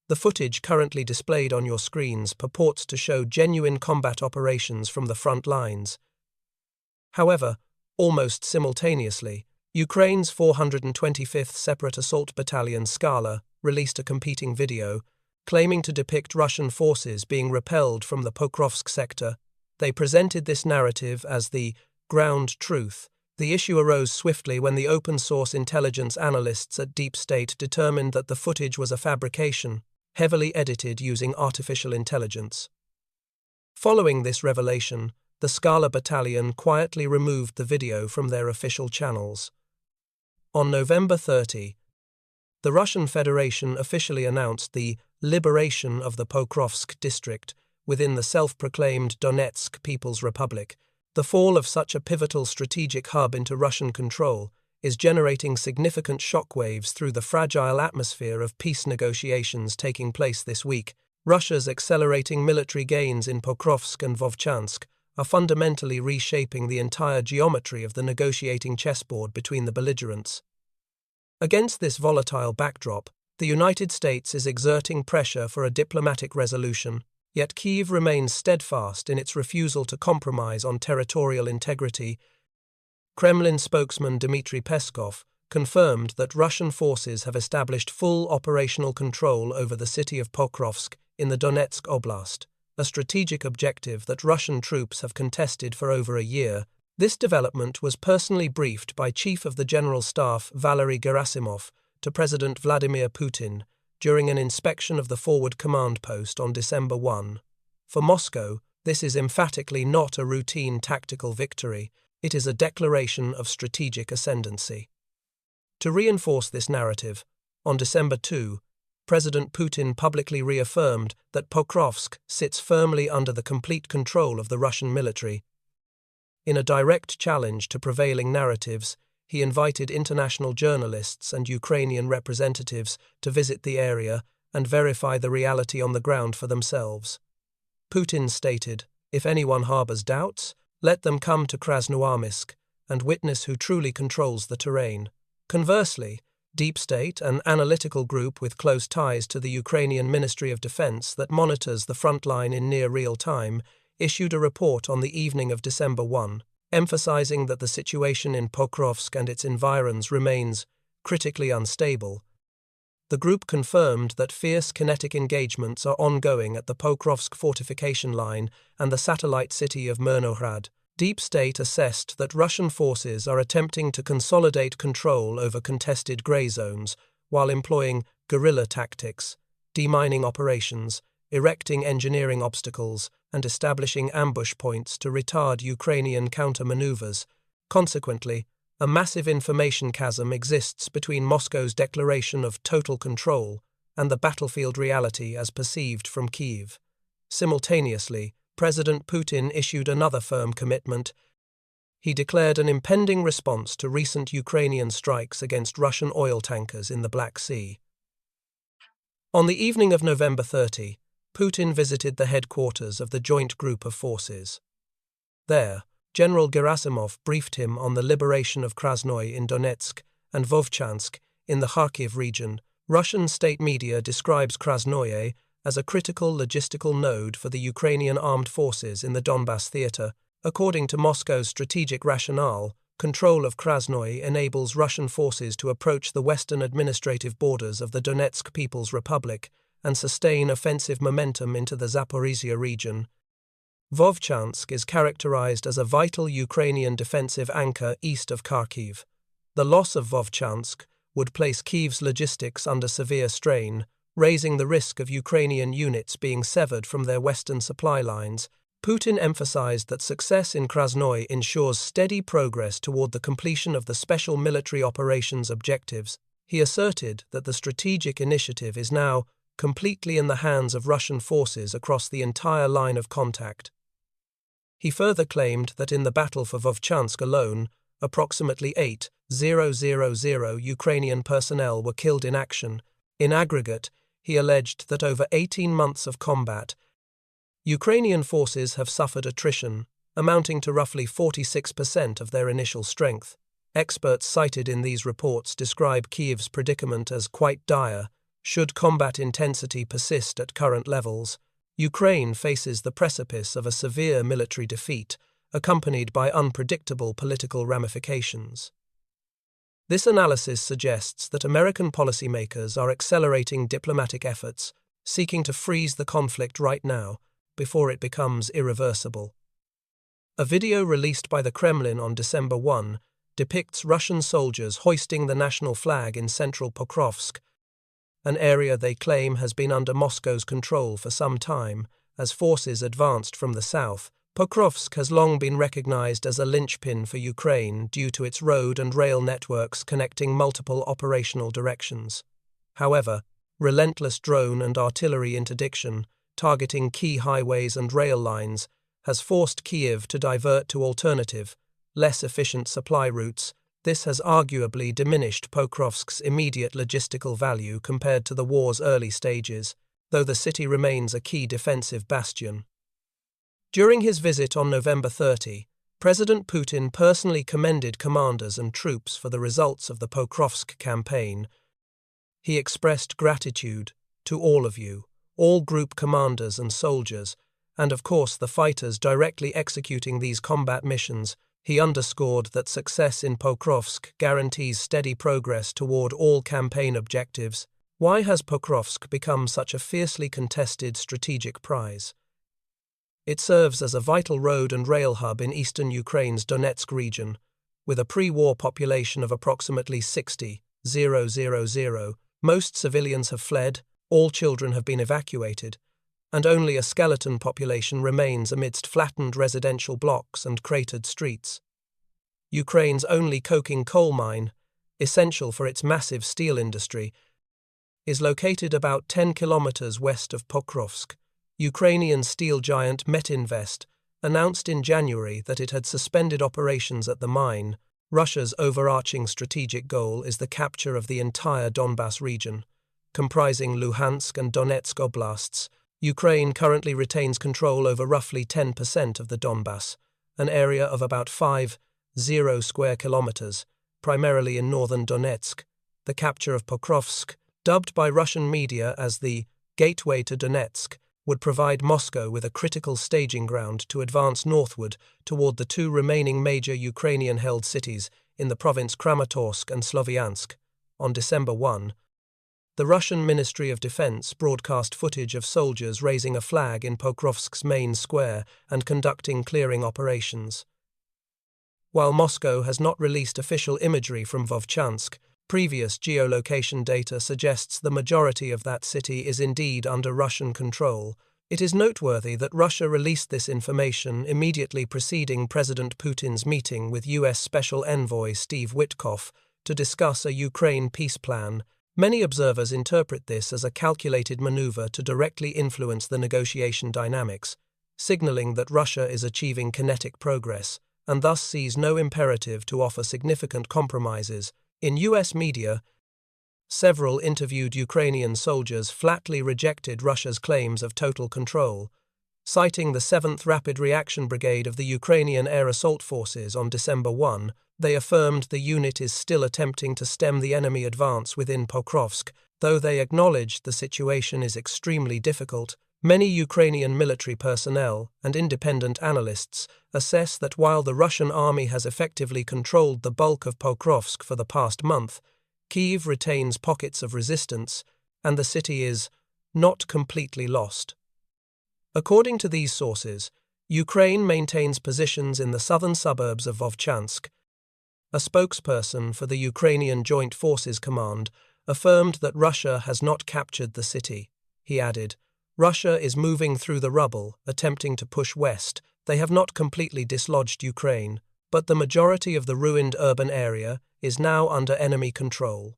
The footage currently displayed on your screens purports to show genuine combat operations from the front lines. However, almost simultaneously, Ukraine's 425th Separate Assault Battalion Skala released a competing video, claiming to depict Russian forces being repelled from the Pokrovsk sector. They presented this narrative as the ground truth. The issue arose swiftly when the open-source intelligence analysts at Deep State determined that the footage was a fabrication, heavily edited using artificial intelligence. Following this revelation, the Skala Battalion quietly removed the video from their official channels. On November 30, the Russian Federation officially announced the liberation of the Pokrovsk district within the self-proclaimed Donetsk People's Republic. The fall of such a pivotal strategic hub into Russian control is generating significant shockwaves through the fragile atmosphere of peace negotiations taking place this week. Russia's accelerating military gains in Pokrovsk and Vovchansk are fundamentally reshaping the entire geometry of the negotiating chessboard between the belligerents. Against this volatile backdrop, the United States is exerting pressure for a diplomatic resolution, yet Kyiv remains steadfast in its refusal to compromise on territorial integrity. Kremlin spokesman Dmitry Peskov confirmed that Russian forces have established full operational control over the city of Pokrovsk in the Donetsk Oblast, a strategic objective that Russian troops have contested for over a year. This development was personally briefed by Chief of the General Staff Valery Gerasimov to President Vladimir Putin during an inspection of the forward command post on December 1. For Moscow, this is emphatically not a routine tactical victory, it is a declaration of strategic ascendancy. To reinforce this narrative, on December 2, President Putin publicly reaffirmed that Pokrovsk sits firmly under the complete control of the Russian military. In a direct challenge to prevailing narratives, he invited international journalists and Ukrainian representatives to visit the area and verify the reality on the ground for themselves. Putin stated, "If anyone harbors doubts, let them come to Krasnoarmysk and witness who truly controls the terrain." Conversely, Deep State, an analytical group with close ties to the Ukrainian Ministry of Defense that monitors the front line in near real time, issued a report on the evening of December 1, emphasizing that the situation in Pokrovsk and its environs remains critically unstable. The group confirmed that fierce kinetic engagements are ongoing at the Pokrovsk fortification line and the satellite city of Myrnohrad. Deep State assessed that Russian forces are attempting to consolidate control over contested grey zones while employing guerrilla tactics, demining operations, erecting engineering obstacles, and establishing ambush points to retard Ukrainian counter-maneuvers. Consequently, a massive information chasm exists between Moscow's declaration of total control and the battlefield reality as perceived from Kyiv. Simultaneously, President Putin issued another firm commitment. He declared an impending response to recent Ukrainian strikes against Russian oil tankers in the Black Sea. On the evening of November 30, Putin visited the headquarters of the Joint Group of Forces. There, General Gerasimov briefed him on the liberation of Krasnoy in Donetsk and Vovchansk in the Kharkiv region. Russian state media describes Krasnoye as a critical logistical node for the Ukrainian armed forces in the Donbass theater. According to Moscow's strategic rationale, control of Krasnoy enables Russian forces to approach the western administrative borders of the Donetsk People's Republic and sustain offensive momentum into the Zaporizhia region. Vovchansk is characterized as a vital Ukrainian defensive anchor east of Kharkiv. The loss of Vovchansk would place Kyiv's logistics under severe strain, raising the risk of Ukrainian units being severed from their western supply lines. Putin emphasized that success in Krasnoy ensures steady progress toward the completion of the special military operations objectives. He asserted that the strategic initiative is now completely in the hands of Russian forces across the entire line of contact. He further claimed that in the battle for Vovchansk alone, approximately 8,000 Ukrainian personnel were killed in action. In aggregate, he alleged that over 18 months of combat, Ukrainian forces have suffered attrition, amounting to roughly 46% of their initial strength. Experts cited in these reports describe Kyiv's predicament as quite dire, Should combat intensity persist at current levels, Ukraine faces the precipice of a severe military defeat, accompanied by unpredictable political ramifications. This analysis suggests that American policymakers are accelerating diplomatic efforts, seeking to freeze the conflict right now, before it becomes irreversible. A video released by the Kremlin on December 1 depicts Russian soldiers hoisting the national flag in central Pokrovsk, an area they claim has been under Moscow's control for some time as forces advanced from the south. Pokrovsk has long been recognized as a linchpin for Ukraine due to its road and rail networks connecting multiple operational directions. However, relentless drone and artillery interdiction, targeting key highways and rail lines, has forced KYIV to divert to alternative, less efficient supply routes. This has arguably diminished Pokrovsk's immediate logistical value compared to the war's early stages, though the city remains a key defensive bastion. During his visit on November 30, President Putin personally commended commanders and troops for the results of the Pokrovsk campaign. He expressed gratitude to all of you, all group commanders and soldiers, and of course the fighters directly executing these combat missions. He underscored that success in Pokrovsk guarantees steady progress toward all campaign objectives. Why has Pokrovsk become such a fiercely contested strategic prize? It serves as a vital road and rail hub in eastern Ukraine's Donetsk region, with a pre-war population of approximately 60,000. Most civilians have fled, all children have been evacuated, and only a skeleton population remains amidst flattened residential blocks and cratered streets. Ukraine's only coking coal mine, essential for its massive steel industry, is located about 10 kilometers west of Pokrovsk. Ukrainian steel giant Metinvest announced in January that it had suspended operations at the mine. Russia's overarching strategic goal is the capture of the entire Donbas region, comprising Luhansk and Donetsk oblasts. Ukraine currently retains control over roughly 10% of the Donbas, an area of about 50 square kilometers, primarily in northern Donetsk. The capture of Pokrovsk, dubbed by Russian media as the gateway to Donetsk, would provide Moscow with a critical staging ground to advance northward toward the two remaining major Ukrainian-held cities in the province Kramatorsk and Sloviansk. On December 1, the Russian Ministry of Defense broadcast footage of soldiers raising a flag in Pokrovsk's main square and conducting clearing operations. While Moscow has not released official imagery from Vovchansk, previous geolocation data suggests the majority of that city is indeed under Russian control. It is noteworthy that Russia released this information immediately preceding President Putin's meeting with U.S. Special Envoy Steve Witkoff to discuss a Ukraine peace plan. Many observers interpret this as a calculated maneuver to directly influence the negotiation dynamics, signaling that Russia is achieving kinetic progress and thus sees no imperative to offer significant compromises. In U.S. media, several interviewed Ukrainian soldiers flatly rejected Russia's claims of total control, citing the 7th Rapid Reaction Brigade of the Ukrainian Air Assault Forces on December 1. They affirmed the unit is still attempting to stem the enemy advance within Pokrovsk, though they acknowledged the situation is extremely difficult. Many Ukrainian military personnel and independent analysts assess that while the Russian army has effectively controlled the bulk of Pokrovsk for the past month, Kyiv retains pockets of resistance, and the city is not completely lost. According to these sources, Ukraine maintains positions in the southern suburbs of Vovchansk. A spokesperson for the Ukrainian Joint Forces Command affirmed that Russia has not captured the city. He added, "Russia is moving through the rubble, attempting to push west. They have not completely dislodged Ukraine, but the majority of the ruined urban area is now under enemy control."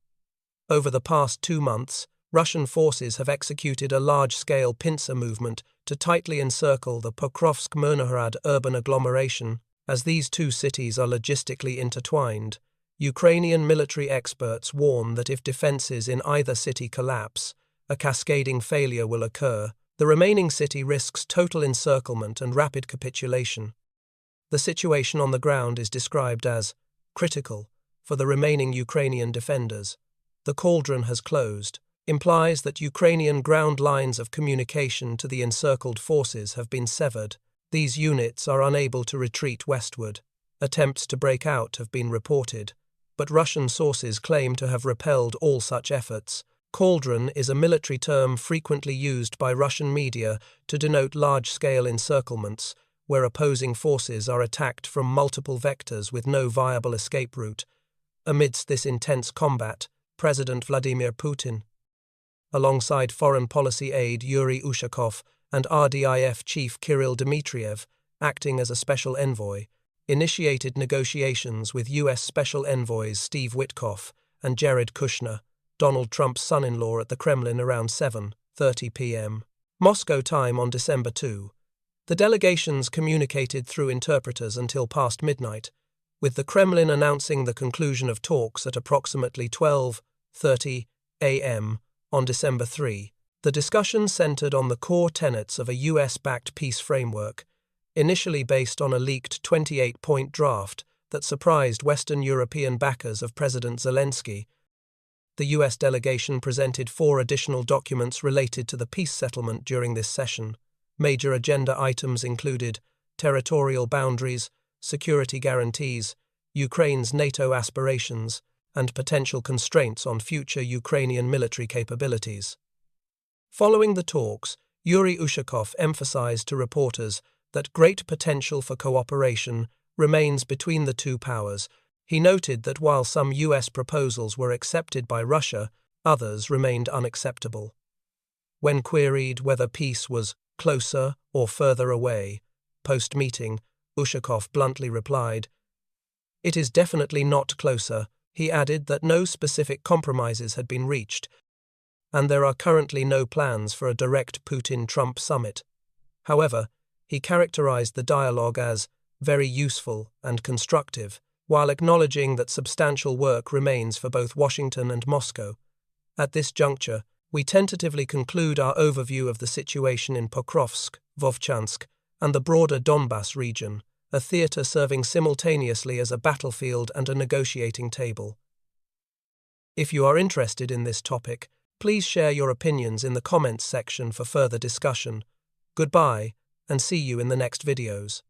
Over the past 2 months, Russian forces have executed a large-scale pincer movement to tightly encircle the Pokrovsk-Myrnohrad urban agglomeration. As these two cities are logistically intertwined, Ukrainian military experts warn that if defenses in either city collapse, a cascading failure will occur. The remaining city risks total encirclement and rapid capitulation. The situation on the ground is described as critical for the remaining Ukrainian defenders. The cauldron has closed. implies that Ukrainian ground lines of communication to the encircled forces have been severed. These units are unable to retreat westward. Attempts to break out have been reported, but Russian sources claim to have repelled all such efforts. Cauldron is a military term frequently used by Russian media to denote large-scale encirclements, where opposing forces are attacked from multiple vectors with no viable escape route. Amidst this intense combat, President Vladimir Putin, alongside foreign policy aide Yuri Ushakov and RDIF chief Kirill Dmitriev, acting as a special envoy, initiated negotiations with U.S. special envoys Steve Witkoff and Jared Kushner, Donald Trump's son-in-law, at the Kremlin around 7:30 p.m. Moscow time on December 2. The delegations communicated through interpreters until past midnight, with the Kremlin announcing the conclusion of talks at approximately 12:30 a.m. on December 3. The discussion centered on the core tenets of a U.S.-backed peace framework, initially based on a leaked 28-point draft that surprised Western European backers of President Zelensky. The U.S. delegation presented 4 additional documents related to the peace settlement during this session. Major agenda items included territorial boundaries, security guarantees, Ukraine's NATO aspirations, and potential constraints on future Ukrainian military capabilities. Following the talks, Yuri Ushakov emphasized to reporters that great potential for cooperation remains between the two powers. He noted that while some U.S. proposals were accepted by Russia, others remained unacceptable. When queried whether peace was closer or further away, post-meeting, Ushakov bluntly replied, "It is definitely not closer." He added that no specific compromises had been reached, and there are currently no plans for a direct Putin-Trump summit. However, he characterized the dialogue as very useful and constructive, while acknowledging that substantial work remains for both Washington and Moscow. At this juncture, we tentatively conclude our overview of the situation in Pokrovsk, Vovchansk, and the broader Donbas region, a theater serving simultaneously as a battlefield and a negotiating table. If you are interested in this topic, please share your opinions in the comments section for further discussion. Goodbye, and see you in the next videos.